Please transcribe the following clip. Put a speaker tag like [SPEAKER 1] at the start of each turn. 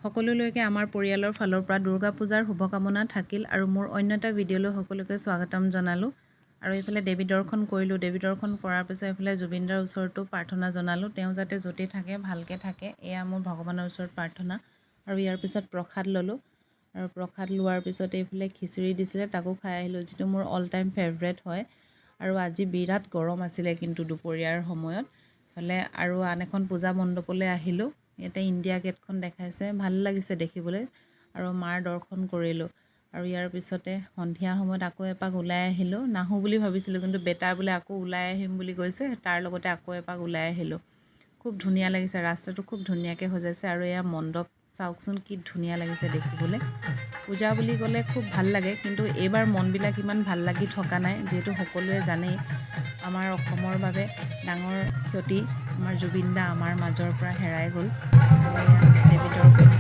[SPEAKER 1] সকলোলৈকে আমাৰ পৰিয়ালৰ ফালৰ পৰা দুৰ্গা পূজাৰ শুভকামনা থাকিল আৰু মোৰ অন্য এটা ভিডিঅ'লৈ সকলোকে স্বাগতম জনালোঁ। আৰু এইফালে দেৱী দৰ্শন কৰিলোঁ। দেৱী দৰ্শন কৰাৰ পিছত এইফালে জুবিনদাৰ ওচৰতো প্ৰাৰ্থনা জনালোঁ, তেওঁ যাতে য'তে থাকে ভালকৈ থাকে, এয়া মোৰ ভগৱানৰ ওচৰত প্ৰাৰ্থনা। আৰু ইয়াৰ পিছত প্ৰসাদ ল'লোঁ আৰু প্ৰসাদ লোৱাৰ পিছত এইফালে খিচিৰি দিছিলে, তাকো খাই আহিলোঁ, যিটো মোৰ অল টাইম ফেভৰেট হয়। আৰু আজি বিৰাট গৰম আছিলে কিন্তু দুপৰীয়াৰ সময়ত। ইফালে আৰু আন এখন পূজা মণ্ডপলৈ আহিলোঁ। ইয়াতে ইণ্ডিয়া গেটখন দেখাইছে, ভাল লাগিছে দেখিবলৈ। আৰু মাৰ দৰ্শন কৰিলোঁ। আৰু ইয়াৰ পিছতে সন্ধিয়া সময়ত আকৌ এপাক ওলাই আহিলোঁ। নাহোঁ বুলি ভাবিছিলোঁ, কিন্তু বেটা বোলে আকৌ ওলাই আহিম বুলি কৈছে, তাৰ লগতে আকৌ এপাক ওলাই আহিলোঁ। খুব ধুনীয়া লাগিছে, ৰাস্তাটো খুব ধুনীয়াকৈ সজাইছে। আৰু এয়া মণ্ডপ চাওকচোন কি ধুনীয়া লাগিছে দেখিবলৈ। পূজা বুলি ক'লে খুব ভাল লাগে, কিন্তু এইবাৰ মনবিলাক ইমান ভাল লাগি থকা নাই, যিহেতু সকলোৱে জানেই আমাৰ অসমৰ বাবে ডাঙৰ ক্ষতি, আমাৰ জুবিন দা আমাৰ মাজৰ পৰা হেৰাই গ'ল। আৰু এয়া দেৱী দৰ্শন